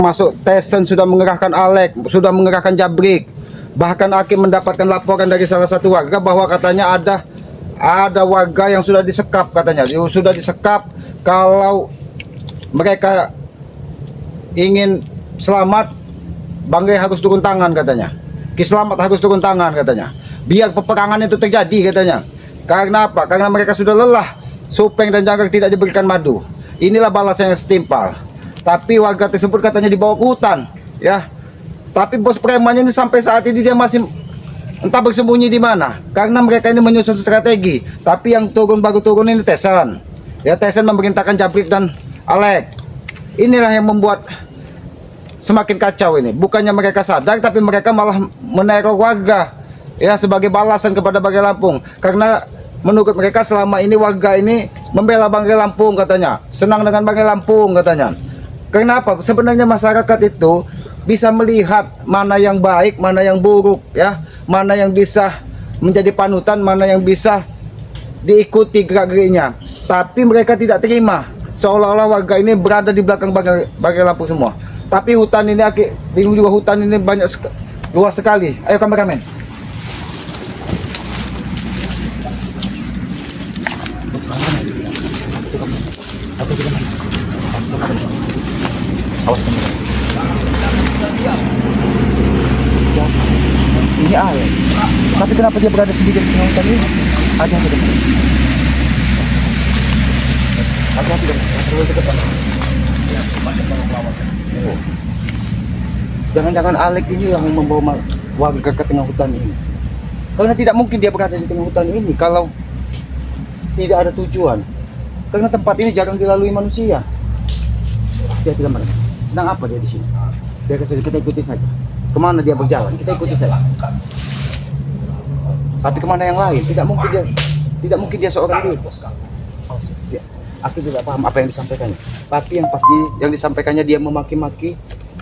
Masuk Tyson sudah mengerahkan Alek, sudah mengerahkan Jabrik. Bahkan Aki mendapatkan laporan dari salah satu warga bahwa katanya ada warga yang sudah disekap katanya. Sudah disekap kalau mereka ingin selamat, Bang Rey harus turun tangan katanya. Ki Selamat harus turun tangan katanya. Biar peperangan itu terjadi katanya. Karena apa? Karena mereka sudah lelah. Supeng dan Jangkar tidak diberikan madu. Inilah balasan yang setimpal. Tapi warga tersebut katanya dibawa ke hutan, ya. Tapi bos preman ini sampai saat ini dia masih entah bersembunyi di mana. Karena mereka ini menyusun strategi. Tapi yang baru turun ini Tyson. Ya, Tyson memerintahkan Jabrik dan Alek. Inilah yang membuat semakin kacau ini. Bukannya mereka sadar, tapi mereka malah meneror warga, ya, sebagai balasan kepada Bang Rey Lampung. Karena menurut mereka selama ini warga ini membela Bang Rey Lampung katanya, senang dengan Bang Rey Lampung katanya. Kenapa? Sebenarnya masyarakat itu bisa melihat mana yang baik, mana yang buruk, ya, mana yang bisa menjadi panutan, mana yang bisa diikuti gerak-geriknya. Tapi mereka tidak terima, seolah-olah warga ini berada di belakang Bang Rey Lampung semua. Tapi hutan ini, bingung juga, hutan ini banyak luas sekali. Ayo kameramen. Ini Alek. Tapi kenapa dia berada sendiri di tengah hutan ini? Ada yang dekat. Hati-hati dong, terlalu dekat. Jangan-jangan Alek ini yang membawa warga ke tengah hutan ini. Karena tidak mungkin dia berada di tengah hutan ini kalau tidak ada tujuan. Karena tempat ini jarang dilalui manusia. Dia tidak mereka. Sedang apa dia di sini? Biarkan saja, kita ikuti saja. Kemana dia berjalan? Kita ikuti saja. Tapi kemana yang lain? Tidak mungkin dia seorang diri. Aku tidak paham apa yang disampaikannya. Tapi yang pasti yang disampaikannya dia memaki-maki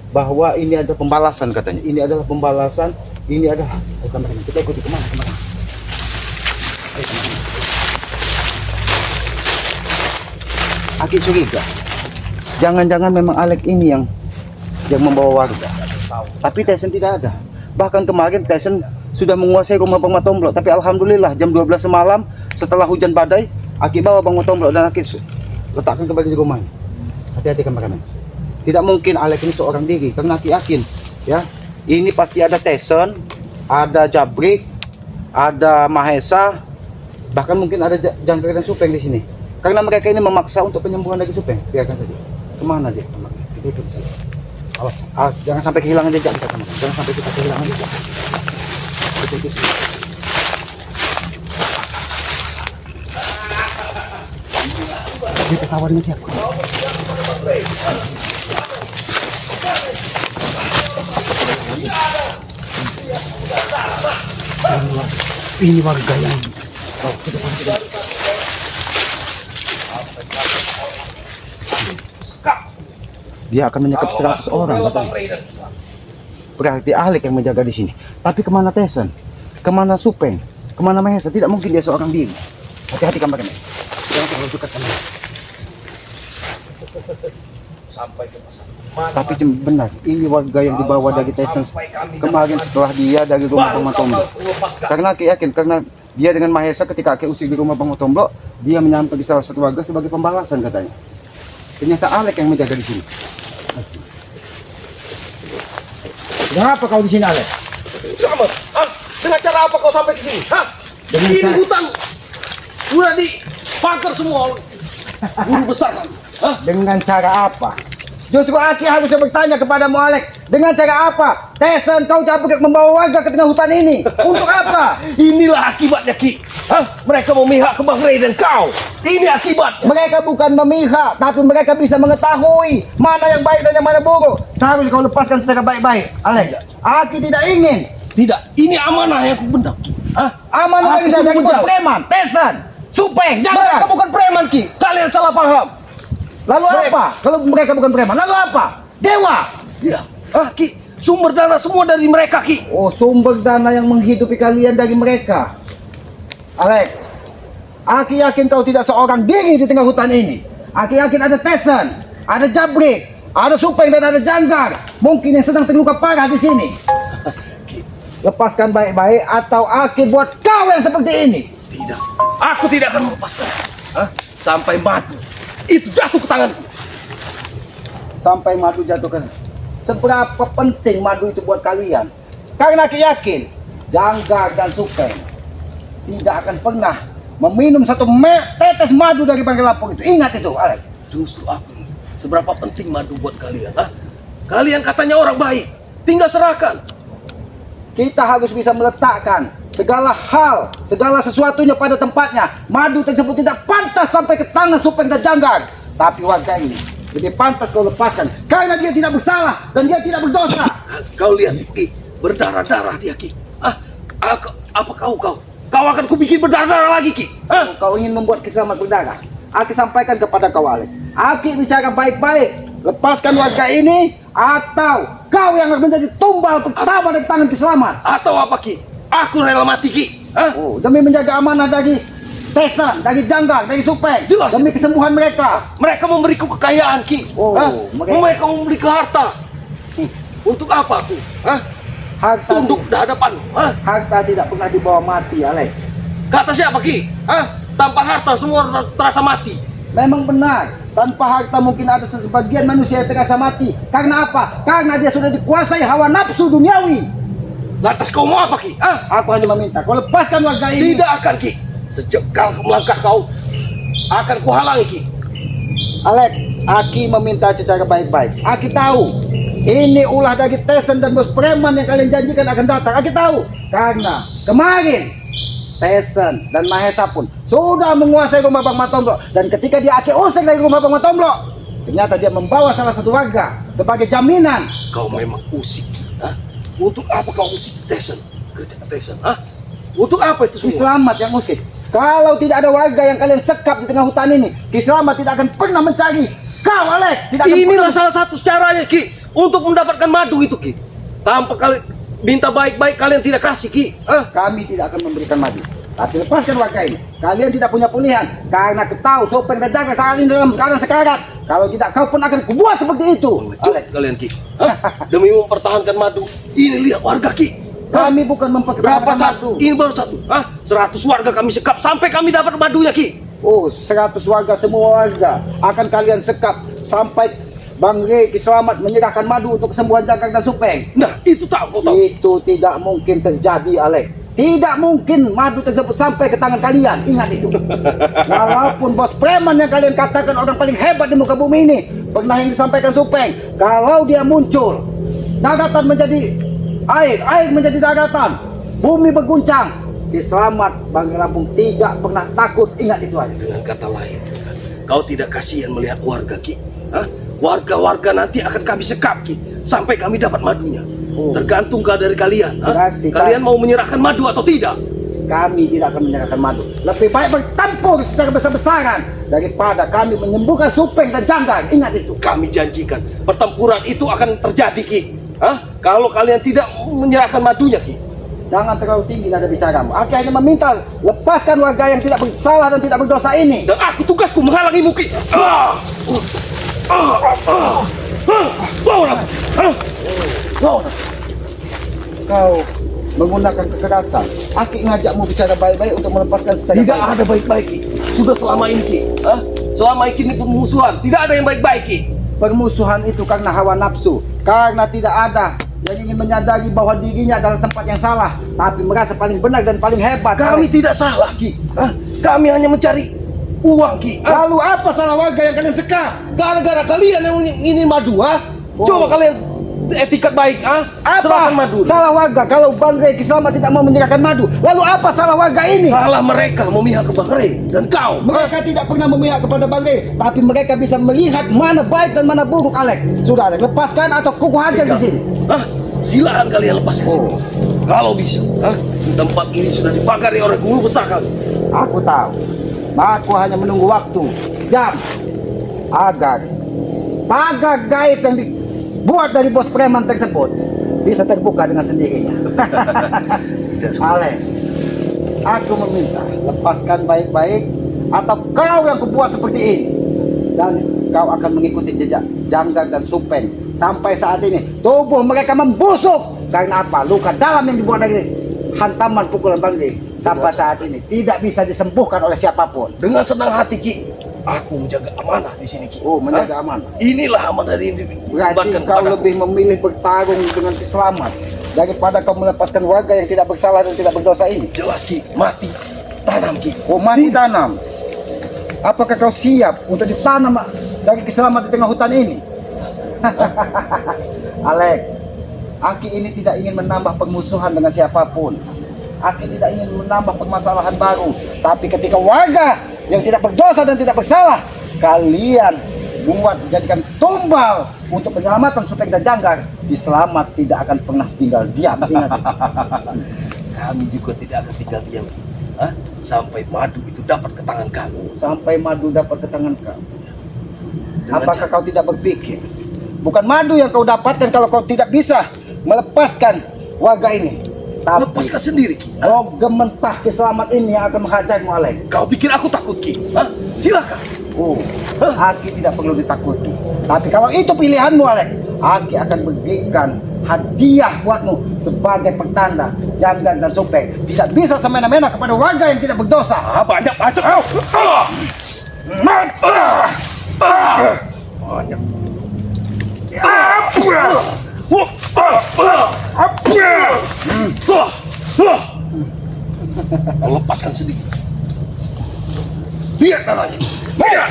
bahwa ini ada pembalasan katanya. Ini adalah pembalasan. Ini adalah. Kita ikuti kemana? Aki curiga. Jangan-jangan memang Alek ini yang membawa warga. Tapi Tyson tidak ada. Bahkan kemarin Tyson sudah menguasai rumah Bang Matomblok. Tapi alhamdulillah jam 12 malam setelah hujan badai, Aki bawa Bang Matomblok dan Aki letakkan kembali di rumah. Hati-hati kameramen. Tidak mungkin Alek ini seorang diri. Karena Aki yakin, ya, ini pasti ada Tyson, ada Jabrik, ada Mahesa, bahkan mungkin ada Jangkar dan Supeng di sini. Karena mereka ini memaksa untuk penyembuhan dari Supeng. Biarkan saja. Kemana dia? Kita ikut saja. Awas, jangan sampai kehilangan jejak kita, teman. Jangan sampai kita kehilangan jejak. Kita ikut saja. Dia ketawa dengan siapa? Ini warga yang dia akan menyekap 100 orang katanya. Berarti Alek yang menjaga di sini. Tapi kemana Tyson? Kemana Supeng? Kemana Mahesa? Tidak mungkin dia seorang diri. Hati-hati kameramen. Jangan terlalu dekat kamera. Sampai ke pasar. Tapi benar, ini warga yang dibawa dari Tyson kemarin setelah dia dari rumah Bang Matomblok. Karena Aki yakin, karena dia dengan Mahesa ketika Aki usir di rumah Bang Matomblok, dia menyampai di salah satu warga sebagai pembalasan katanya. Ternyata Alek yang menjaga di sini. Kenapa kau di sini, Alek? Selamat. Dengan cara apa kau sampai ke sini? Ini hutan udah dipagar semua guru besar kan? Dengan cara apa? Justru Aki harusnya bertanya kepadamu, Alek. Dengan cara apa? Tyson, kau Jabrik membawa warga ke tengah hutan ini. Untuk apa? Inilah akibatnya, Ki. Mereka memihak ke Bang Rey dan kau. Ini akibatnya. Mereka bukan memihak, tapi mereka bisa mengetahui mana yang baik dan yang mana buruk. Seharusnya kau lepaskan secara baik-baik, Alek. Aki tidak ingin. Tidak, ini amanah yang kubendam, Ki. Amanah dari saya, dari bos preman, Tyson, Supeng, Mereka jangan. bukan preman, Ki. Kalian salah paham. Lalu apa? Kalau mereka bukan preman, lalu apa? Dewa. Ya, Ki. Sumber dana semua dari mereka, Ki. Oh, sumber dana yang menghidupi kalian dari mereka. Alek, Aki yakin kau tidak seorang diri di tengah hutan ini. Aki yakin ada Tyson, ada Jabrik, Ada Supeng dan ada Janggar. Mungkin yang sedang terluka parah di sini. Lepaskan baik-baik atau Aki buat kau yang seperti ini. Tidak, aku tidak akan melepaskan. Sampai Madu itu jatuh ke tanganku. Sampai Madu jatuh ke. Seberapa penting Madu itu buat kalian? Karena Aki yakin Janggar dan Supeng tidak akan pernah meminum satu tetes madu dari Bangkai Lampung itu. Ingat itu, Alex. Justru aku, seberapa penting madu buat kalian? Kalian katanya orang baik, tinggal serahkan. Kita harus bisa meletakkan segala hal, segala sesuatunya pada tempatnya. Madu tersebut tidak pantas sampai ke tangan Supeng dan Janggar. Tapi warga ini lebih pantas kau lepaskan karena dia tidak bersalah dan dia tidak berdosa. Kau lihat, Ki, berdarah-darah dia, Ki. Apa kau akan kubikin berdarah-darah lagi, Ki? Kau ingin membuat Kisamat berdarah? Aki sampaikan kepada kau, Alex. Aki bicara baik-baik. Lepaskan warga ini atau kau yang akan menjadi tumbal pertama dari tangan Kisamat. Atau apa, Ki? Aku rela mati, Ki. Demi menjaga amanah dari Tesan, dari Janggar, dari Supeng. Jelas. Demi kesembuhan mereka. Mereka memberiku kekayaan, Ki. Mereka memberiku harta. Untuk apa aku? Harta Tunduk di hadapanmu. Harta tidak pernah dibawa mati, Alex. Kata siapa, Ki? Tanpa harta semua terasa mati. Memang benar. Tanpa harta mungkin ada sebagian manusia yang terasa mati. Karena apa? Karena dia sudah dikuasai hawa nafsu duniawi. Lantas kau mau apa, Ki? Aku hanya meminta kau lepaskan warga ini. Tidak akan, Ki. Sejak melangkah kau akan kuhalangi, Ki. Alex, Aki meminta secara baik-baik. Aki tahu ini ulah dari Tesan dan bos preman yang kalian janjikan akan datang. Aki tahu karena kemarin Tesan dan Mahesa pun sudah menguasai rumah Bang Matomblo. Dan ketika dia Aki usir dari rumah Bang Matomblo, ternyata dia membawa salah satu warga sebagai jaminan. Kau memang usik, Ki. Untuk apa kau usik Tesan? Kerja Tesan, Untuk apa itu semua? Kislamat yang usik. Kalau tidak ada warga yang kalian sekap di tengah hutan ini, Kislamat tidak akan pernah mencari kau, Alex. Tidak akan Inilah salah satu caranya, Ki, untuk mendapatkan madu itu, Ki. Tanpa kalian minta baik-baik, kalian tidak kasih, Ki. Kami tidak akan memberikan madu. Tapi lepaskan warga ini. Kalian tidak punya pilihan karena ketahu Supeng dan Janggar saat ini dalam keadaan sekarat. Kalau tidak, kau pun akan kubuat seperti itu. Alex, kalian, Ki. Demi mempertahankan madu. Ini lihat warga, Ki. Kami bukan Berapa mempertahankan satu? madu. Ini baru satu. 100 warga kami sekap sampai kami dapat madunya, Ki. Oh, 100 warga, semua warga akan kalian sekap sampai Bang Rey Kislamat menyerahkan madu untuk kesembuhan Janggar dan Supeng. Nah, itu tahu, kau tahu. Itu tidak mungkin terjadi, Alex. Tidak mungkin madu tersebut sampai ke tangan kalian. Ingat itu. Walaupun bos preman yang kalian katakan orang paling hebat di muka bumi ini, pernah yang disampaikan Supeng, kalau dia muncul, daratan menjadi air, air menjadi daratan, bumi berguncang. Kislamat Bangkai Lampung tidak pernah takut. Ingat itu aja. Dengan kata lain, kau tidak kasihan melihat warga, Ki. Warga-warga nanti akan kami sekap, Ki, sampai kami dapat madunya. Tergantung dari kalian. Berarti Kalian mau menyerahkan madu atau tidak? Kami tidak akan menyerahkan madu. Lebih baik bertempur secara besar-besaran daripada kami menyembuhkan Supeng dan Janggar. Ingat itu. Kami janjikan pertempuran itu akan terjadi, Ki. Kalau kalian tidak menyerahkan madunya, Ki. Jangan terlalu tinggi nada bicaramu. Aki hanya meminta lepaskan warga yang tidak bersalah dan tidak berdosa ini. Dan aku tugasku menghalangimu, Ki. Kau menggunakan kekerasan. Aki ngajakmu bicara baik-baik untuk melepaskan secara Tidak baik. ada baik-baik, Ki. Sudah selama ini, Ki. Selama ini pemusuhan. Tidak ada yang baik-baik, Ki. Permusuhan itu karena hawa nafsu. Karena tidak ada yang ingin menyadari bahwa dirinya adalah tempat yang salah, tapi merasa paling benar dan paling hebat. Kami tidak salah, Ki. Kami hanya mencari uang, Ki. Lalu apa salah warga yang kalian sekap? Gara-gara kalian yang ini madu, Coba kalian etikat baik, serahkan Apa madu. salah warga kalau Bang Rey Kislamat tidak mau menyerahkan madu? Lalu apa salah warga ini? Salah mereka memihak ke Bang Rey dan kau. Mereka tidak pernah memihak kepada Bang Rey, tapi mereka bisa melihat mana baik dan mana buruk, Alex. Sudah, Alex, lepaskan atau kuku hajar di sini. Silakan kalian lepaskan. Kalau bisa, tempat ini sudah dipagari oleh guru besar kami. Aku tahu. Aku hanya menunggu waktu, jam, agar pagar gaib yang dibuat dari bos preman tersebut bisa terbuka dengan sendirinya. Alex, aku meminta lepaskan baik-baik atau kau yang kubuat seperti ini. dan kau akan mengikuti jejak Janggang dan Supeng. Sampai saat ini tubuh mereka membusuk. Karena apa? Luka dalam yang dibuat dari hantaman pukulan Bangli sampai saat ini tidak bisa disembuhkan oleh siapapun. Dengan senang hati Ki, aku menjaga amanah di sini Ki. Oh, menjaga amanah. Inilah amanah ini Berarti kau lebih memilih bertarung dengan keselamat daripada kau melepaskan warga yang tidak bersalah dan tidak berdosa ini. Jelas Ki, mati tanam Ki. Oh, mati tanam. Apakah kau siap untuk ditanam dari keselamatan di tengah hutan ini? Alek, Aki ini tidak ingin menambah permusuhan dengan siapapun. Aki tidak ingin menambah permasalahan baru. Tapi ketika warga yang tidak berdosa dan tidak bersalah, kalian buat jadikan tumbal untuk penyelamatan Supeng dan Janggar, di Selamat tidak akan pernah tinggal diam. Ingat. Kami juga tidak akan tinggal diam. Hah? Sampai madu itu dapat ke tangan kamu. Sampai madu dapat ke tangan kamu. Dengan Apakah kau tidak berpikir? Bukan madu yang kau dapatkan kalau kau tidak bisa melepaskan warga ini. Tapi lepaskan sendiri Ki. Rogem mentah Keselamat ini yang akan menghajarmu, Alek. Kau pikir aku takut Ki? Hah? Silakan. Oh, Aki tidak perlu ditakuti. Tapi kalau itu pilihanmu, Alek, Aki akan berikan hadiah buatmu sebagai pertanda Janggang dan Supeng tidak bisa semena-mena kepada warga yang tidak berdosa. Banyak macam. Banyak. Lepaskan sedikit. Lihat darahnya. Lihat.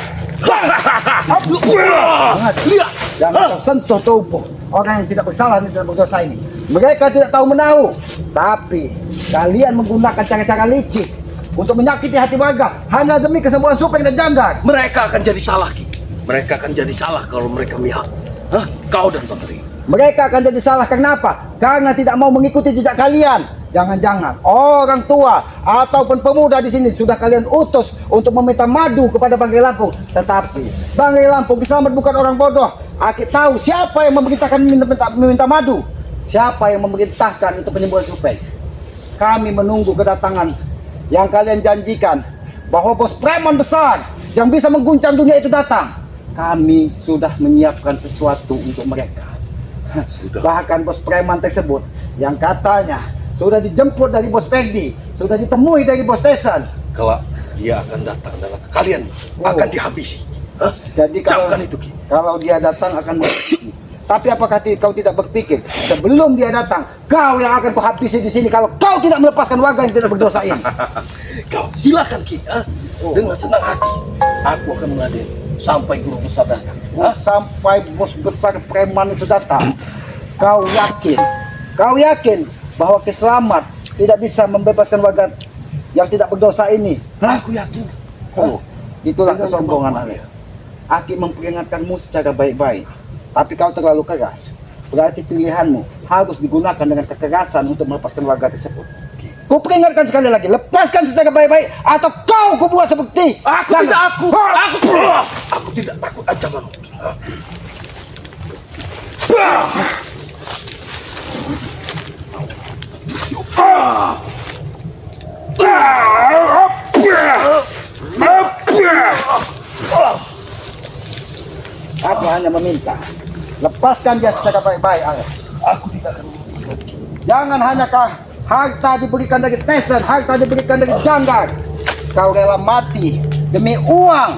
Lihat. Jangan kau sentuh tubuh orang yang tidak bersalah dan tidak berdosa ini. Mereka tidak tahu menahu, tapi kalian menggunakan cara-cara licik untuk menyakiti hati warga hanya demi kesembuhan Supeng dan Janggang. Mereka akan jadi salah Ki. Mereka akan jadi salah kalau mereka mihak. Hah? Kau dan Bangli. Mereka akan jadi salah karena apa? Karena tidak mau mengikuti jejak kalian. Jangan-jangan orang tua ataupun pemuda di sini sudah kalian utus untuk meminta madu kepada Banggai Lampung. Tetapi Banggai Lampung Selamat bukan orang bodoh. Aki tahu siapa yang memerintahkan meminta madu. Siapa yang memerintahkan untuk penyembuhan Supeng. Kami menunggu kedatangan yang kalian janjikan bahwa bos preman besar yang bisa mengguncang dunia itu datang. Kami sudah menyiapkan sesuatu untuk mereka. Bahkan bos preman tersebut yang katanya sudah dijemput dari bos Peggy, sudah ditemui dari bos Tesan. Kelak dia akan datang dan kalian akan dihabisi. Hah? Jadi Camkan itu Ki. kalau dia datang akan menghabisi. Tapi apakah kau tidak berpikir sebelum dia datang, kau yang akan kuhabisi di sini kalau kau tidak melepaskan warga yang tidak berdosa ini? Kau silakan Ki. Dengan senang hati aku akan meladeni sampai guru besar datang. Sampai bos besar preman itu datang. Kau yakin bahwa Keselamat tidak bisa membebaskan warga yang tidak berdosa ini? Aku yakin. Itulah kesombongan Alek. Aki memperingatkanmu secara baik-baik, tapi kau terlalu keras. Berarti pilihanmu harus digunakan dengan kekerasan untuk melepaskan warga tersebut. Ku peringatkan sekali lagi, lepaskan secara baik-baik atau kau kubuat seperti Aku tidak takut ancamanmu. Aku hanya meminta, lepaskan dia secara baik-baik, Alek. Aku tidak akan melepaskan. Jangan hanya harta diberikan dari Tesan, harta diberikan dari Janggar. Kau rela mati demi uang.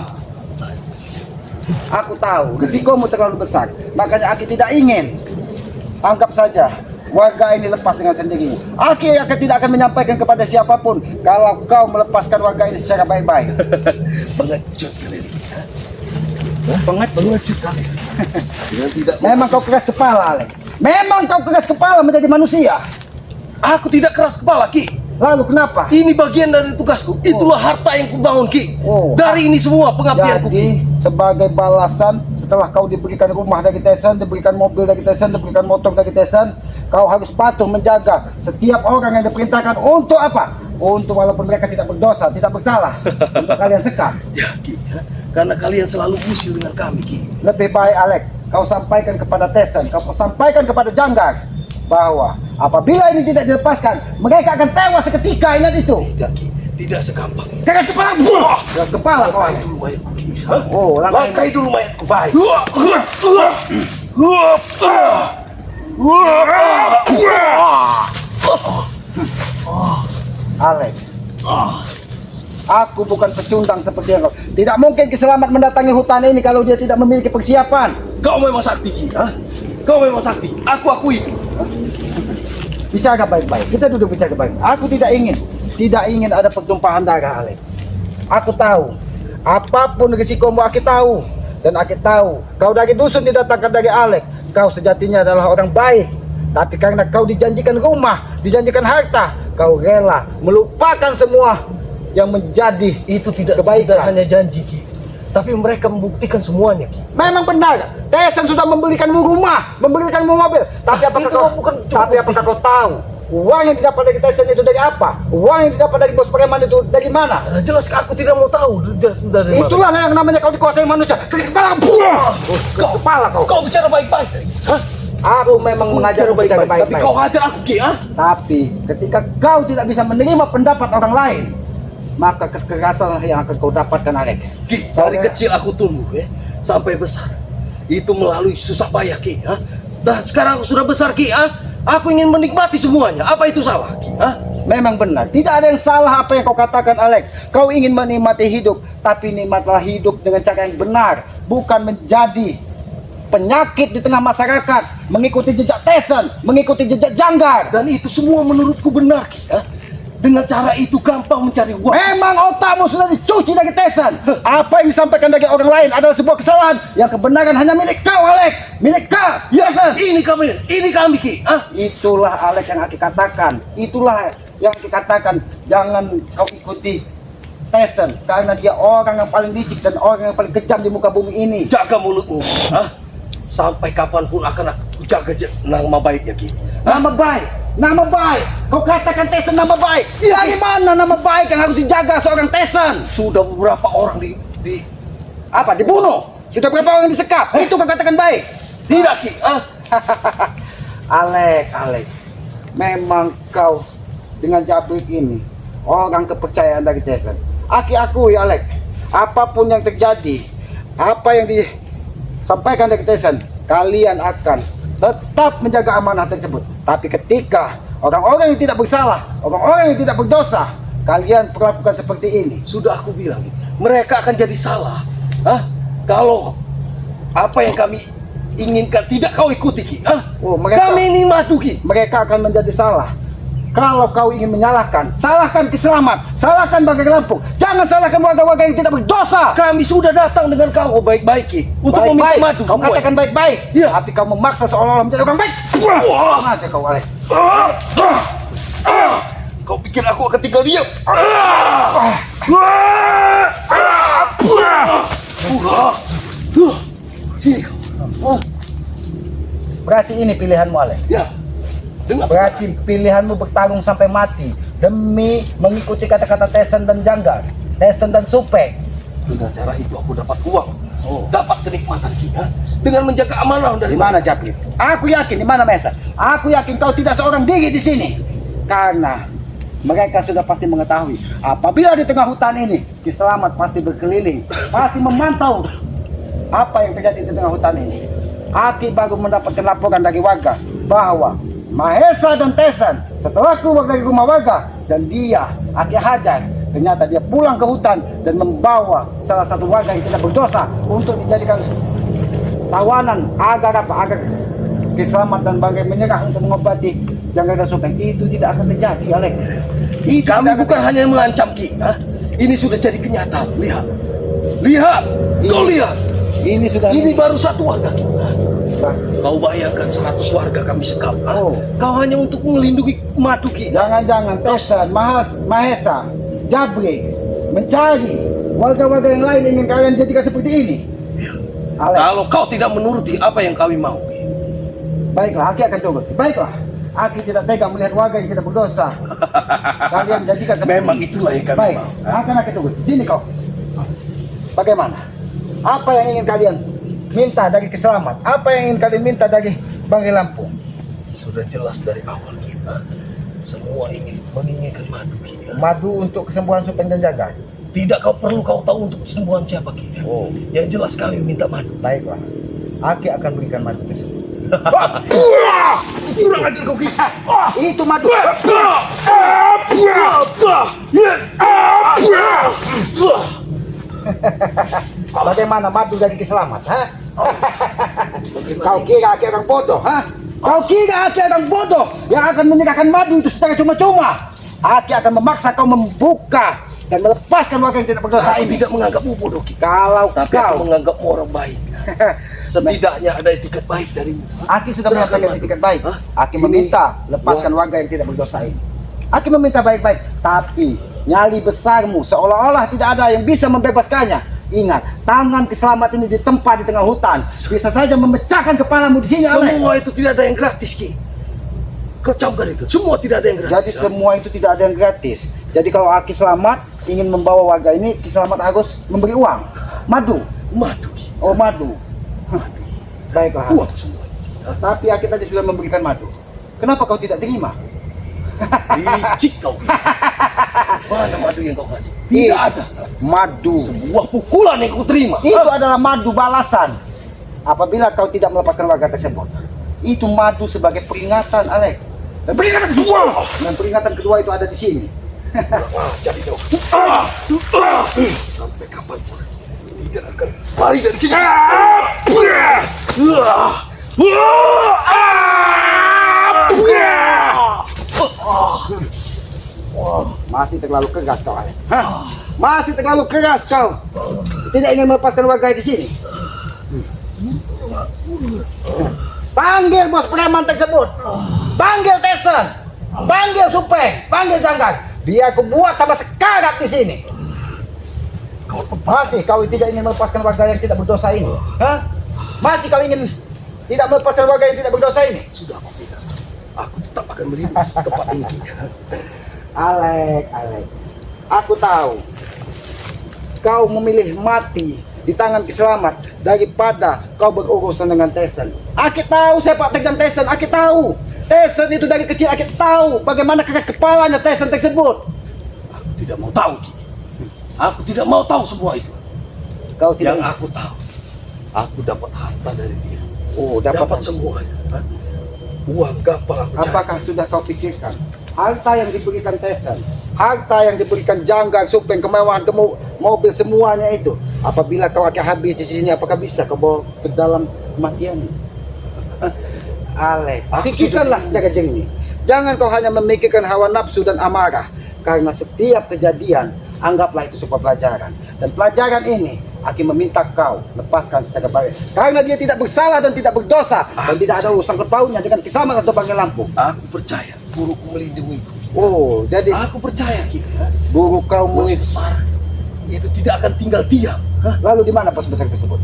Aku tahu risikomu terlalu besar, makanya Aki tidak ingin. Anggap saja warga ini lepas dengan sendirinya. Aki tidak akan menyampaikan kepada siapapun kalau kau melepaskan warga ini secara baik-baik. Pengecut kalian. Pengecut kalian. Tidak. Memang kau keras kepala, Alek. Memang kau keras kepala menjadi manusia. Aku tidak keras kepala Ki. Lalu kenapa? Ini bagian dari tugasku. Itulah harta yang kubangun Ki. Oh. Dari ini semua pengabdianku Ki. Jadi sebagai balasan setelah kau diberikan rumah dari Tesan, diberikan mobil dari Tesan, diberikan motor dari Tesan, kau harus patuh menjaga setiap orang yang diperintahkan untuk apa? Untuk walaupun mereka tidak berdosa, tidak bersalah, untuk kalian sekap. Ya Ki. Karena kalian selalu musil dengan kami Ki. Lebih baik Alek, kau sampaikan kepada Tesan, kau sampaikan kepada Janggar bahwa apabila ini tidak dilepaskan, mereka akan tewas seketika. Ingat itu. Tidak Ki. Tidak segampang. Keras kepala. Keras kepala kau. Langkai dulu mayatku Ki. Hah? Oh, Langkai dulu mayatku. baik. Alex, aku bukan pecundang seperti engkau. Tidak mungkin Kiselamat mendatangi hutan ini kalau dia tidak memiliki persiapan. Kau memang sakti Ki. Hah? Kau memang sakti. Aku akui itu. Bicara baik-baik. Kita duduk bicara baik. Aku tidak ingin ada pertumpahan darah, Alex. Aku tahu, apapun risikomu aku tahu. Dan aku tahu, kau dari dusun didatangkan dari Alex. Kau sejatinya adalah orang baik. Tapi karena kau dijanjikan rumah, dijanjikan harta, kau rela melupakan semua yang menjadi Itu tidak kebaikan. hanya janji Ki. Tapi mereka membuktikan semuanya Ki. Memang benar, Tyson sudah membelikanmu rumah, membelikanmu mobil. Tapi apakah itu kau bukan tapi apakah kau tahu uang yang didapat dari Tyson itu dari apa? Uang yang didapat dari bos preman itu dari mana? Jelas aku tidak mau tahu dari mana. Itulah yang namanya kau dikuasai manusia. Keras kepala, buah! Keras kepala kau. Kau bicara baik-baik. Hah? Aku memang mengajar bicara Tapi baik-baik. kau hajar aku Ki. Hah? Tapi ketika kau tidak bisa menerima pendapat orang lain, maka kekerasan yang akan kau dapatkan, Alex. Ki, dari kecil aku tumbuh sampai besar. Itu melalui susah payah Ki. Hah? Dan sekarang aku sudah besar Ki. Hah? Aku ingin menikmati semuanya. Apa itu salah Ki? Hah? Memang benar, tidak ada yang salah apa yang kau katakan, Alex. Kau ingin menikmati hidup, tapi nikmatlah hidup dengan cara yang benar, bukan menjadi penyakit di tengah masyarakat, mengikuti jejak Tyson, mengikuti jejak Janggar. Dan itu semua menurutku benar Ki. Hah? Dengan cara itu gampang mencari uang. Memang otakmu sudah dicuci dari Tyson. Apa yang disampaikan dari orang lain adalah sebuah kesalahan. Yang kebenaran hanya milik kau, Alex. Milik kau, Tyson. Ini kami Ki. Hah? Itulah Alex yang aku katakan. Itulah yang aku katakan. Jangan kau ikuti Tyson, karena dia orang yang paling licik dan orang yang paling kejam di muka bumi ini. Jaga mulutmu. Hah? Sampai kapanpun akan aku jaga nama baiknya Ki. Nama baik, nama baik. Kau katakan Tyson nama baik. Dari mana nama baik yang harus dijaga seorang Tyson? Sudah beberapa orang Dibunuh? Sudah berapa orang disekap? Itu kau katakan baik? tidak Ki. Hah? Alex, memang kau dengan Jabrik ini orang kepercayaan dari Tyson. Aki akui, Alex, apapun yang terjadi, apa yang disampaikan dari Tyson, kalian akan tetap menjaga amanah tersebut. Tapi ketika orang-orang yang tidak bersalah, orang-orang yang tidak berdosa, kalian perlakukan seperti ini. Sudah aku bilang, mereka akan jadi salah. Hah? Kalau apa yang kami inginkan tidak kau ikuti Ki. Hah? Oh, mereka- Kami ini madu Ki. Mereka akan menjadi salah. Kalau kau ingin menyalahkan, salahkan Kiselamat, salahkan Bagir Lampung. Jangan salahkan warga-warga yang tidak berdosa. Kami sudah datang dengan kau baik-baik Ki. Untuk meminta Baik-baik, madu. kau semua. katakan baik-baik. Iya. Tapi kau memaksa seolah-olah menjadi orang baik. Wah. Aja kau, Alex. Kau pikir aku akan tinggal diam? Sini kau. Berarti ini pilihanmu, Alex. Ya. Dengar. Berarti pilihanmu bertarung sampai mati demi mengikuti kata-kata Tyson dan Janggar, Tyson dan Supek. Dengan cara itu aku dapat uang. Dapat kenikmatan Ki. Hah? Dengan menjaga amanah dari Di mana Jabrik? Aku yakin di mana Mesa. Aku yakin kau tidak seorang diri di sini. Karena mereka sudah pasti mengetahui apabila di tengah hutan ini Kiselamat pasti berkeliling, pasti memantau apa yang terjadi di tengah hutan ini. Aki baru mendapatkan laporan dari warga bahwa Mahesa dan Tyson setelah keluar dari rumah warga dan dia Aki hajar, ternyata dia pulang ke hutan dan membawa salah satu warga yang tidak berdosa untuk dijadikan tawanan agar Kiselamat dan Bagir menyerah untuk mengobati Janggar dan Supek. Itu tidak akan terjadi, Alex. Itu Kami tidak akan bukan hanya mengancam Ki. Hah? Ini sudah jadi kenyataan. Lihat. Lihat. Kau lihat. Ini sudah Ini baru satu warga Ki. Bah, Kau bayangkan 100 warga kami sekap. Hah? Oh. Kau hanya untuk melindungi madu Ki. Jangan-jangan Tyson, Mahesa, Jabrik mencari warga-warga yang lain ingin kalian jadikan seperti ini. Alex, Kalau kau tidak menuruti apa yang kami mau. baiklah, Aki akan coba. Baiklah, Aki tidak tega melihat warga yang tidak berdosa. Kalian jadikan seperti Memang ini. itulah yang kami Baik, mau. akan Aki tunggu. Sini kau. Bagaimana? Apa yang ingin kalian minta dari Kiselamat? Apa yang ingin kalian minta dari Bagir Lampung? Sudah jelas dari awal kita. Semua menginginkan madu Ki. Madu untuk kesembuhan supeng dan jaga. Tidak kau perlu kau tahu untuk kesembuhan siapa Ki. Oh, Yang jelas kami minta madu. baiklah. Aki akan berikan madu tersebut. Kurang ajar kau Ki. Itu madu. Bagaimana madu dari keselamat, ha? Kau kira Aki orang bodoh, ha? Kau kira Aki orang bodoh yang akan menyerahkan madu itu secara cuma-cuma? Aki akan memaksa kau membuka dan melepaskan warga yang tidak berdosa Aku ini. tidak menganggapmu bodoh Ki. Kalau Tapi aku kau, menganggapmu orang baik. Setidaknya ada etiket baik darimu. Aki sudah Serahkan menyatakan madu. etiket baik. Hah? Aki meminta lepaskan warga yang tidak berdosa ini. Aki meminta baik-baik, tapi nyali besarmu seolah-olah tidak ada yang bisa membebaskannya. Ingat, tangan keselamat ini ditempa di tengah hutan. Bisa saja memecahkan kepalamu di sini, Alek. Semua itu tidak ada yang gratis Ki. Kau camkan itu. Semua tidak ada yang gratis. Jadi semua itu tidak ada yang gratis. Jadi kalau Aki selamat ingin membawa warga ini, Ki Selamat harus memberi uang. Madu. Madu Ki. Oh, madu. Hah. Baiklah. Uang semua. Tapi Aki tadi sudah memberikan madu. Kenapa kau tidak terima? Licik kau Ki. Mana madu yang kau kasih? Tidak ada. Madu. Sebuah pukulan yang kau terima. Itu adalah madu balasan. Apabila kau tidak melepaskan warga tersebut. Itu madu sebagai peringatan, Alek. Dan peringatan kedua. Dan peringatan kedua itu ada di sini. Jadi dong. Sampai kapanpun tidak akan lari dari sini. Masih terlalu keras kau, Alek. Hah? Masih terlalu keras kau. Tidak ingin melepaskan warga di sini. Panggil bos preman tersebut. Panggil Tyson. Panggil Supeng. Panggil Janggang. Biar aku buat tambah sekarat di sini. Masih kau tidak ingin melepaskan warga yang tidak berdosa ini? Hah? Masih kau ingin tidak melepaskan warga yang tidak berdosa ini? Sudah aku bilang. Aku tetap akan melindungi tempat ini. Alek, Alek. Aku tahu. Kau memilih mati di tangan Kiselamat daripada kau berurusan dengan Tyson. Aki tahu sepak terjang Tyson. Aki tahu. Tyson itu dari kecil Aki tahu bagaimana keras kepalanya Tyson tersebut. Aku tidak mau tahu Ki. Aku tidak mau tahu semua itu. Kau tidak. Yang aku tahu, aku dapat harta dari dia. Oh, Dapat semuanya. Hah? Uang gampang aku cari. Apakah sudah kau pikirkan harta yang diberikan Tyson, harta yang diberikan Janggang, Supeng, kemewahan, mobil semuanya itu, apabila kau akan habis di sini, apakah bisa kau bawa ke dalam kematian? Alek, Aku pikirkanlah secara jernih. Jangan kau hanya memikirkan hawa nafsu dan amarah, karena setiap kejadian anggaplah itu sebuah pelajaran. Dan pelajaran ini Aki meminta kau lepaskan secara baik, karena dia tidak bersalah dan tidak berdosa, dan tidak ada urusan kepaunya dengan Kiselamat atau Bangil Lampung. Aku percaya guruku melindungi. Oh, jadi Aku percaya Ki. Hah? guru kau Bos murid. besar itu tidak akan tinggal diam. Hah? Lalu di mana bos besar tersebut?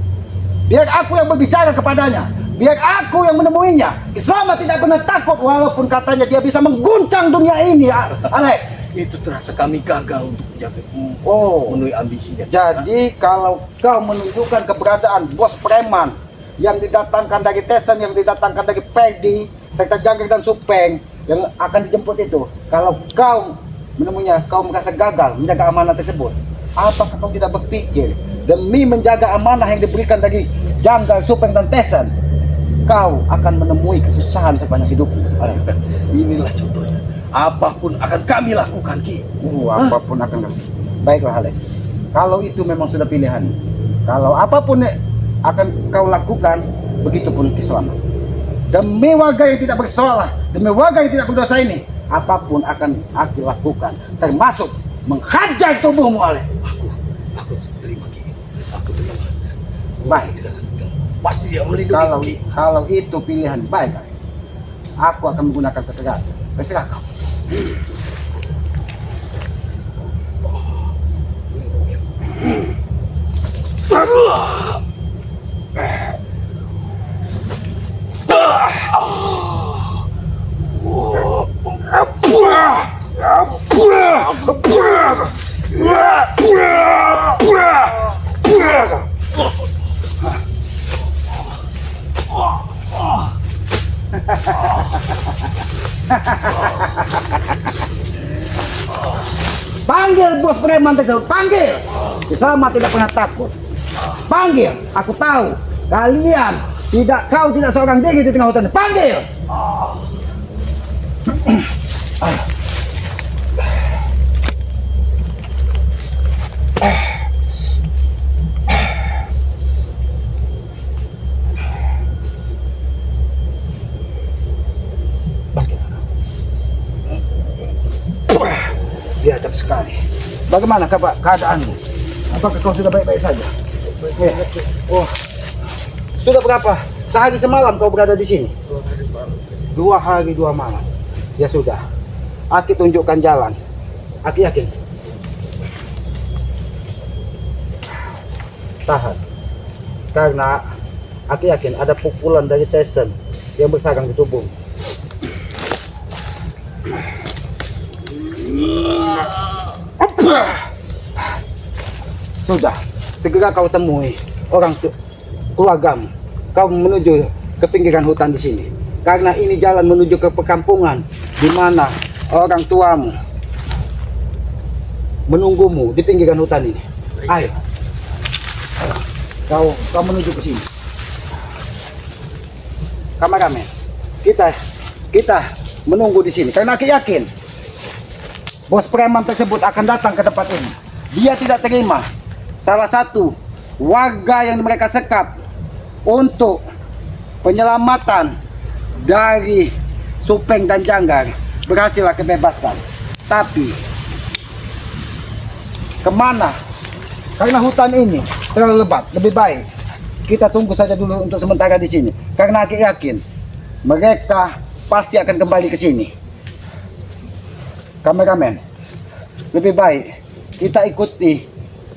Biar aku yang berbicara kepadanya. Biar aku yang menemuinya. Kiselamat tidak pernah takut walaupun katanya dia bisa mengguncang dunia ini, Alek. Itu terasa kami gagal untuk menjaga Oh, memenuhi ambisinya. jadi kalau kau menunjukkan keberadaan bos preman yang didatangkan dari Tyson, yang didatangkan dari Pedi, serta Janggang dan Supeng yang akan dijemput itu, kalau kau menemunya, kau merasa gagal menjaga amanah tersebut, apakah kau tidak berpikir demi menjaga amanah yang diberikan dari Janggang, Supeng dan Tyson, kau akan menemui kesusahan sepanjang hidupmu? Inilah contohnya. Apapun akan kami lakukan Ki. Apapun akan. Baiklah, Alek. Kalau itu memang sudah pilihan, kalau apapun akan kau lakukan, begitupun Kiselamat. Demi warga yang tidak bersalah, demi warga yang tidak berdosa ini, apapun akan aku lakukan, termasuk menghajar tubuhmu, Alek. Aku terima Ki. Aku terima. Baik. Tidak akan tinggal. Pasti dia melindungi Ki. Kalau itu pilihan baik, Alek. Aku akan menggunakan ketegasan. Terserah kau. Panggil bos preman tersebut, panggil. Sama tidak pernah takut. Panggil, aku tahu kalian kau tidak seorang diri di tengah hutan. Panggil. Biadab sekali. Bagaimana keadaanmu? Apakah kau sudah baik-baik saja? Ya. Oh, sudah berapa? Sehari semalam kau berada di sini? 2 hari 2 malam. Ya sudah. Aki tunjukkan jalan. Aki yakin. Tahan. Karena Aki yakin ada pukulan dari Tyson yang bersarang di tubuh. Sudah, segera kau temui orang keluargamu. Kau menuju ke pinggiran hutan di sini. Karena ini jalan menuju ke perkampungan di mana orang tuamu menunggumu di pinggiran hutan ini. Ayo. Kau menuju ke sini. Kameramen, kita menunggu di sini karena aku yakin bos preman tersebut akan datang ke tempat ini. Dia tidak terima salah satu warga yang mereka sekap untuk penyelamatan dari Supeng dan Janggar berhasil kebebaskan. Tapi kemana? Karena hutan ini terlalu lebat. Lebih baik kita tunggu saja dulu untuk sementara di sini. Karena aku yakin mereka pasti akan kembali ke sini. Kameramen, lebih baik kita ikuti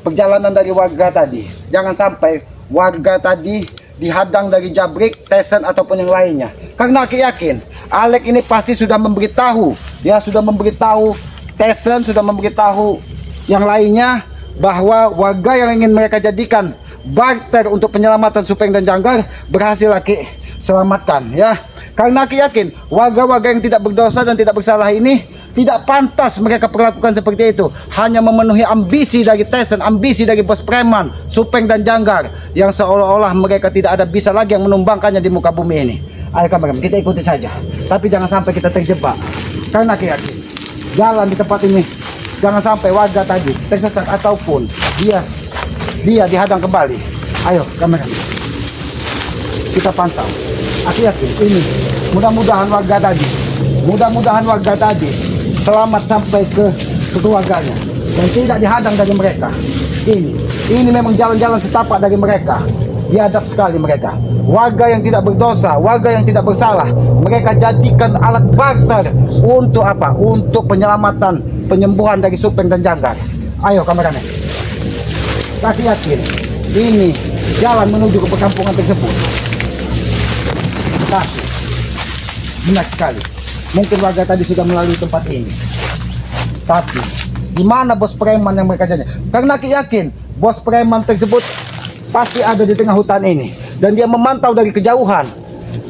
perjalanan dari warga tadi. Jangan sampai warga tadi dihadang dari Jabrik, Tyson ataupun yang lainnya. Karena aku yakin Alex ini pasti sudah memberitahu. Dia sudah memberitahu Tyson, sudah memberitahu yang lainnya bahwa warga yang ingin mereka jadikan barter untuk penyelamatan Supeng dan Janggar berhasil Aki selamatkan ya. Karena Aki yakin warga-warga yang tidak berdosa dan tidak bersalah ini tidak pantas mereka perlakukan seperti itu. Hanya memenuhi ambisi dari Tyson, ambisi dari bos preman Supeng dan Janggar yang seolah-olah mereka tidak ada bisa lagi yang menumbangkannya di muka bumi ini. Ayo kameramen, kita ikuti saja. Tapi jangan sampai kita terjebak. Karena Aki yakin jalan di tempat ini jangan sampai warga tadi tersesat ataupun dia dihadang kembali. Ayo kameramen, kita pantau. Aku yakin ini mudah-mudahan warga tadi selamat sampai ke keluarganya dan tidak dihadang dari mereka. Ini memang jalan-jalan setapak dari mereka. Biadab sekali mereka. Warga yang tidak berdosa, warga yang tidak bersalah, mereka jadikan alat barter untuk apa? Untuk penyelamatan, penyembuhan dari Supeng dan Janggar. Ayo kameramen, aku yakin ini jalan menuju ke perkampungan tersebut. Tapi benar sekali, mungkin warga tadi sudah melalui tempat ini. Tapi di mana bos preman yang mereka janji? Karena aku yakin bos preman tersebut pasti ada di tengah hutan ini dan dia memantau dari kejauhan.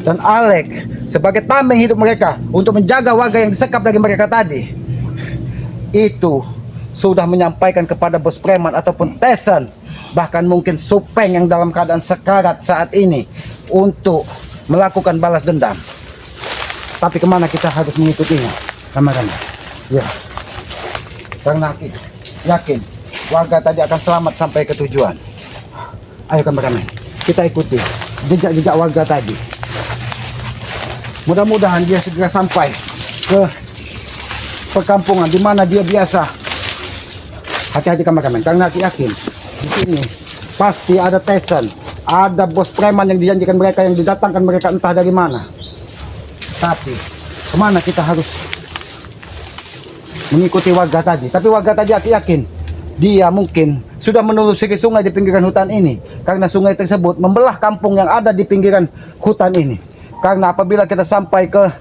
Dan Alex sebagai tameng hidup mereka untuk menjaga warga yang disekap dari mereka tadi, itu sudah menyampaikan kepada bos preman ataupun Tyson, bahkan mungkin Supeng yang dalam keadaan sekarat saat ini untuk melakukan balas dendam. Tapi kemana kita harus mengikutinya, kameramen? Ya, karena kita yakin warga tadi akan selamat sampai ke tujuan. Ayo kameramen, kita ikuti jejak-jejak warga tadi. Mudah-mudahan dia segera sampai ke perkampungan di mana dia biasa. Hati-hati kameramen, karena aku yakin di sini pasti ada Tyson, ada bos preman yang dijanjikan mereka, yang didatangkan mereka entah dari mana. Tapi kemana kita harus mengikuti warga tadi? Tapi warga tadi aku yakin dia mungkin sudah menelusuri sungai di pinggiran hutan ini, karena sungai tersebut membelah kampung yang ada di pinggiran hutan ini. Karena apabila kita sampai ke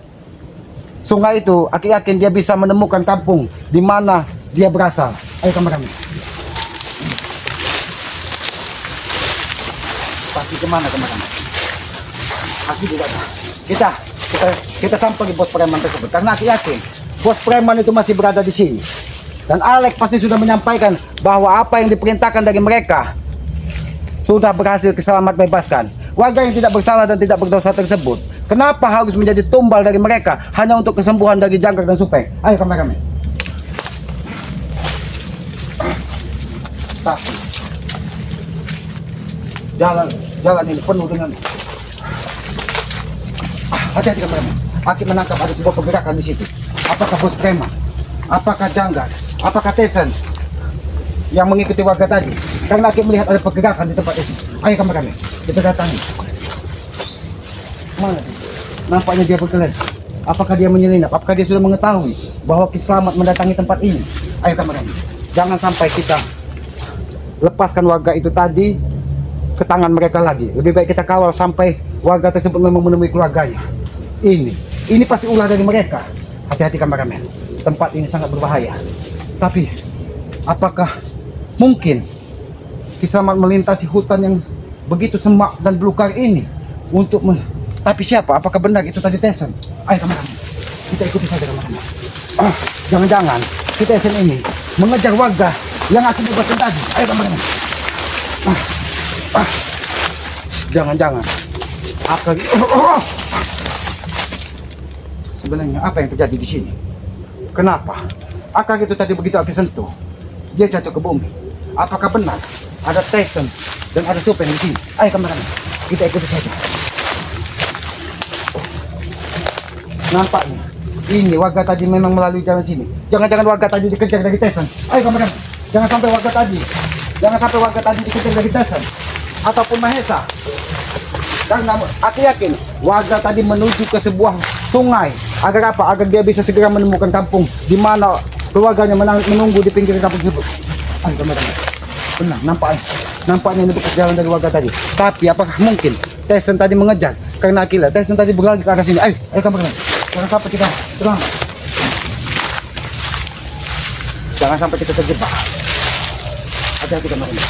sungai itu, aku yakin dia bisa menemukan kampung di mana dia berasal. Ayo kameramen, pasti kemana kameramen? Aku juga kita sampai di bos preman tersebut, karena aku yakin bos preman itu masih berada di sini. Dan Alek pasti sudah menyampaikan bahwa apa yang diperintahkan dari mereka sudah berhasil selamat bebaskan. Warga yang tidak bersalah dan tidak berdosa tersebut, kenapa harus menjadi tumbal dari mereka hanya untuk kesembuhan dari Jangkar dan Supeng? Ayo kameramen. Tapi jalan ini penuh dengan hati-hati kameramen. Aki menangkap ada sebuah pergerakan di situ. Apakah bos preman? Apakah Jangkar? Apakah Tesen yang mengikuti warga tadi? Karena Aki melihat ada pergerakan di tempat itu. Ayo kameramen, kita datangi. Mana dia? Nampaknya dia berkeliling. Apakah dia menyelinap? Apakah dia sudah mengetahui bahwa Ki Slamet mendatangi tempat ini? Ayo kameramen, jangan sampai kita lepaskan warga itu tadi ke tangan mereka lagi. Lebih baik kita kawal sampai warga tersebut memang menemui keluarganya. Ini pasti ulah dari mereka. Hati-hati kameramen, tempat ini sangat berbahaya. Tapi apakah mungkin Ki Slamet melintasi hutan yang begitu semak dan belukar ini untuk tapi siapa? Apakah benar itu tadi Tesen? Ayo kameramen, kita ikuti saja kameramen. Jangan-jangan si Tesen ini mengejar warga yang aku bebaskan tadi. Ayo kameramen. Jangan-jangan apa sebenarnya apa yang terjadi di sini? Kenapa akar itu tadi begitu aku sentuh dia jatuh ke bumi? Apakah benar ada Tesen dan ada Supeng di sini? Ayo kameramen, kita ikuti saja. Nampaknya ini warga tadi memang melalui jalan sini. Jangan-jangan warga tadi dikejar dari Tesen. Ayo kameramen, jangan sampai warga tadi dikejar dari Tesen ataupun Mahesa. Karena aku yakin warga tadi menuju ke sebuah sungai. Agar apa? Agar dia bisa segera menemukan kampung di mana keluarganya menunggu di pinggir kampung tersebut. Ayo kameramen, benar, nampaknya ini bekas jalan dari warga tadi. Tapi apakah mungkin Tesen tadi mengejar? Karena Akila Tesen tadi berlari ke arah sini. Ayo kameramen, jangan sampai kita terlambat. Jangan sampai kita terjebak. Hati-hati kameramen.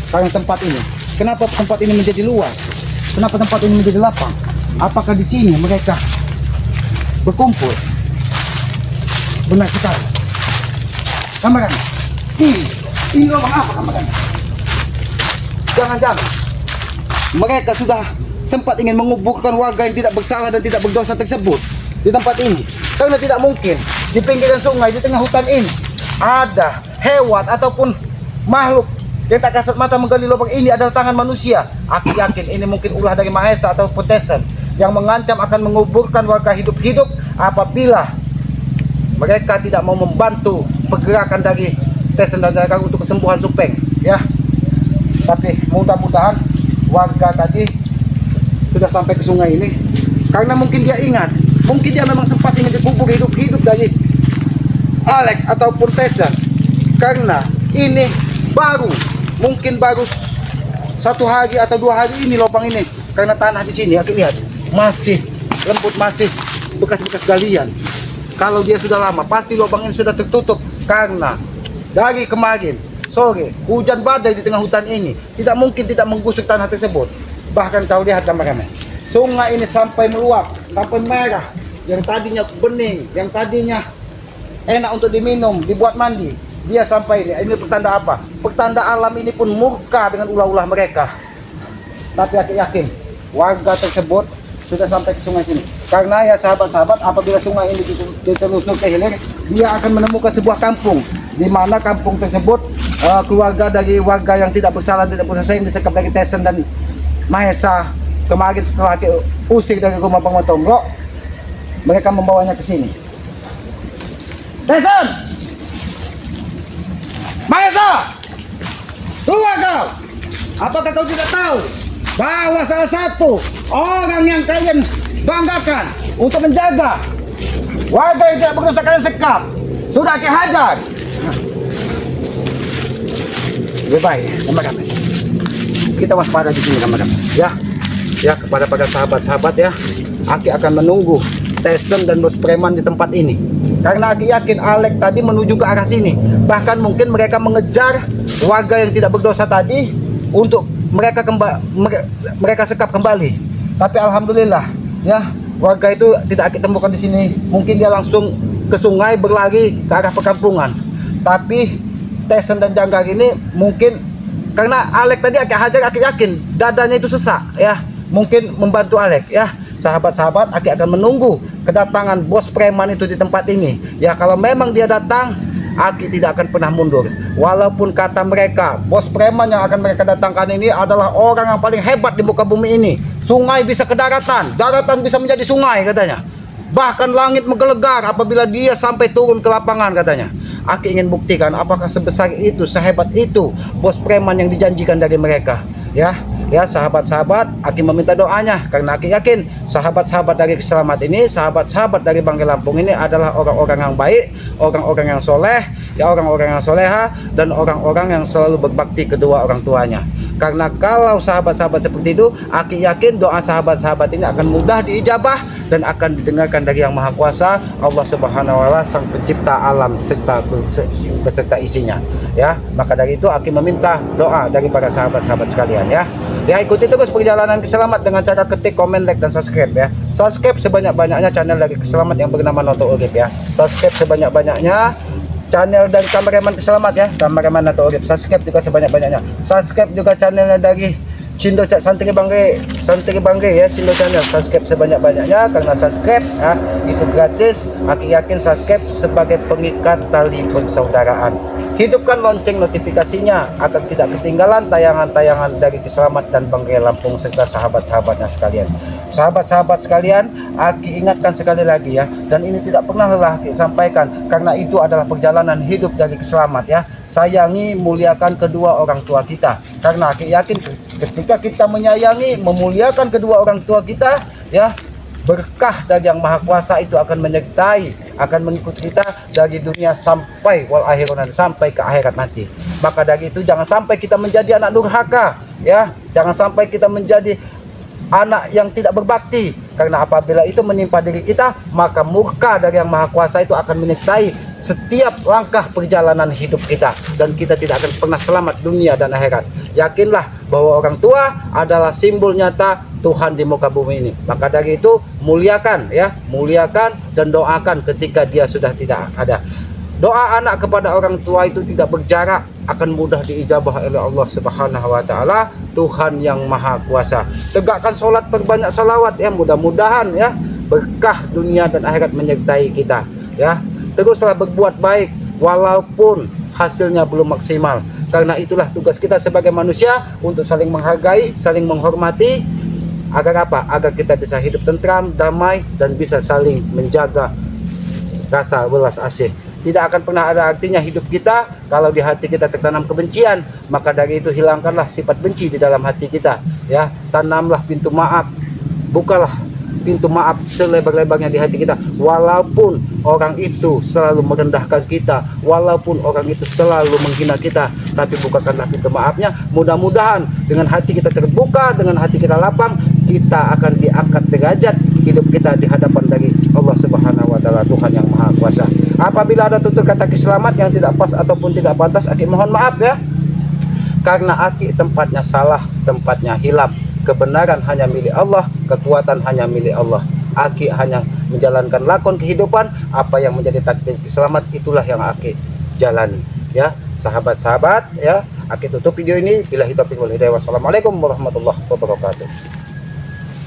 Karena tempat ini, kenapa tempat ini menjadi luas? Kenapa tempat ini menjadi lapang? Apakah di sini mereka berkumpul? Benar sekali. Kameramen, ini lubang apa kameramen? Jangan-jangan mereka sudah sempat ingin menguburkan warga yang tidak bersalah dan tidak berdosa tersebut di tempat ini. Karena tidak mungkin di pinggiran sungai, di tengah hutan ini ada hewan ataupun makhluk yang tak kasat mata menggali lubang ini adalah tangan manusia. Aku yakin ini mungkin ulah dari Mahesa atau Tesen yang mengancam akan menguburkan warga hidup-hidup apabila mereka tidak mau membantu pergerakan dari Tesen dan Jangkar untuk kesembuhan Supeng, ya. Tapi mudah-mudahan warga tadi sudah sampai ke sungai ini karena mungkin dia ingat, mungkin dia memang sempat ingin dikubur hidup-hidup dari Alek ataupun Tesen. Karena ini mungkin baru 1 hari atau 2 hari ini lubang ini, karena tanah di sini aku lihat masih lembut, masih bekas-bekas galian. Kalau dia sudah lama pasti lubang ini sudah tertutup, karena dari kemarin sore hujan badai di tengah hutan ini tidak mungkin tidak menggusur tanah tersebut. Bahkan kau lihat kameramen, sungai ini sampai meluap, sampai merah. Yang tadinya bening, yang tadinya enak untuk diminum, dibuat mandi, dia sampai ini pertanda apa? Pertanda alam ini pun murka dengan ulah-ulah mereka. Tapi aku yakin warga tersebut sudah sampai ke sungai sini. Karena ya sahabat-sahabat, apabila sungai ini ditelusur ke hilir, dia akan menemukan sebuah kampung, di mana kampung tersebut keluarga dari warga yang tidak bersalah, tidak berdosa yang disekap dari Tesen dan Mahesa kemarin setelah usir dari rumah Bang Matonggok, mereka membawanya ke sini. Tesen, Mahesa, keluar kau! Apakah kau tidak tahu bahwa salah satu orang yang kalian banggakan untuk menjaga warga yang tidak berdosa kalian sekap sudah dihajar? Lebih baik, kameramen, kita waspada di sini, kameramen. Ya, kepada para sahabat-sahabat ya, Aki akan menunggu Tesen dan bos preman di tempat ini. Karena Aki yakin Alek tadi menuju ke arah sini. Bahkan mungkin mereka mengejar warga yang tidak berdosa tadi untuk mereka sekap kembali. Tapi alhamdulillah ya, warga itu tidak Aki temukan di sini. Mungkin dia langsung ke sungai berlari ke arah perkampungan. Tapi Tyson dan Janggar ini mungkin karena Alek tadi Aki hajar, Aki yakin dadanya itu sesak ya, mungkin membantu Alek ya. Sahabat-sahabat, Aki akan menunggu kedatangan bos preman itu di tempat ini ya. Kalau memang dia datang, Aki tidak akan pernah mundur. Walaupun kata mereka bos preman yang akan mereka datangkan ini adalah orang yang paling hebat di muka bumi ini. Sungai bisa ke daratan, daratan bisa menjadi sungai katanya. Bahkan langit menggelegar apabila dia sampai turun ke lapangan katanya. Aki ingin buktikan apakah sebesar itu, sehebat itu bos preman yang dijanjikan dari mereka ya. Ya sahabat-sahabat, Aki meminta doanya karena Aki yakin sahabat-sahabat dari Selamat ini, sahabat-sahabat dari Bangkai Lampung ini adalah orang-orang yang baik, orang-orang yang soleh, ya orang-orang yang soleha, dan orang-orang yang selalu berbakti kedua orang tuanya. Karena kalau sahabat-sahabat seperti itu, Aki yakin doa sahabat-sahabat ini akan mudah diijabah dan akan didengarkan dari Yang Maha Kuasa, Allah Subhanahu wa Ta'ala, Sang Pencipta alam serta beserta isinya. Ya, maka dari itu Aki meminta doa dari para sahabat-sahabat sekalian ya. Ya, ikuti terus perjalanan Keselamat dengan cara ketik, komen, like, dan subscribe ya. Subscribe sebanyak-banyaknya channel dari Keselamat yang bernama Noto Urip ya. Subscribe sebanyak-banyaknya channel dari kameraman Keselamat ya, kameraman Noto Urip. Subscribe juga sebanyak-banyaknya. Subscribe juga channelnya dari Cindo Santri Banggai ya, Cindo Channel. Subscribe sebanyak-banyaknya karena subscribe ya, itu gratis. Aki yakin subscribe sebagai pengikat tali persaudaraan. Hidupkan lonceng notifikasinya agar tidak ketinggalan tayangan-tayangan dari Keselamat dan Bangkai Lampung serta sahabat-sahabatnya sekalian. Sahabat-sahabat sekalian, Aki ingatkan sekali lagi ya, dan ini tidak pernah lelah Aki sampaikan karena itu adalah perjalanan hidup dari Keselamat ya. Sayangi, muliakan kedua orang tua kita karena Aki yakin ketika kita menyayangi, memuliakan kedua orang tua kita ya, berkah dari Yang Maha Kuasa itu akan menyertai, akan mengikuti kita dari dunia sampai wal akhirat, sampai ke akhirat nanti. Maka dari itu jangan sampai kita menjadi anak durhaka ya, jangan sampai kita menjadi anak yang tidak berbakti, karena apabila itu menimpa diri kita, maka murka dari Yang Maha Kuasa itu akan menyertai setiap langkah perjalanan hidup kita, dan kita tidak akan pernah selamat dunia dan akhirat. Yakinlah bahwa orang tua adalah simbol nyata Tuhan di muka bumi ini. Maka dari itu muliakan ya, muliakan dan doakan ketika dia sudah tidak ada. Doa anak kepada orang tua itu tidak berjarak, akan mudah diijabah oleh Allah Subhanahu wa Ta'ala, Tuhan yang Maha Kuasa. Tegakkan sholat, perbanyak salawat ya, mudah-mudahan ya berkah dunia dan akhirat menyertai kita ya. Teruslah berbuat baik walaupun hasilnya belum maksimal, karena itulah tugas kita sebagai manusia untuk saling menghargai, saling menghormati. Agar apa? Agar kita bisa hidup tentram, damai, dan bisa saling menjaga rasa welas asih. Tidak akan pernah ada artinya hidup kita kalau di hati kita tertanam kebencian. Maka dari itu hilangkanlah sifat benci di dalam hati kita ya. Tanamlah pintu maaf, bukalah pintu maaf selebar-lebarnya di hati kita. Walaupun orang itu selalu merendahkan kita, walaupun orang itu selalu menghina kita, tapi bukakanlah pintu maafnya. Mudah-mudahan dengan hati kita terbuka, dengan hati kita lapang, kita akan diangkat derajat hidup kita di hadapan dari Allah Subhanahu wa Ta'ala, Tuhan yang Maha Kuasa. Apabila ada tutur kata Keselamat yang tidak pas ataupun tidak pantas, Aki mohon maaf ya, karena Aki tempatnya salah, tempatnya hilap. Kebenaran hanya milik Allah, kekuatan hanya milik Allah. Aki hanya menjalankan lakon kehidupan. Apa yang menjadi takdir Keselamat itulah yang Aki jalani ya. Sahabat-sahabat ya, Aki tutup video ini. Billahi taufiq wal hidayah. Wassalamualaikum warahmatullahi wabarakatuh.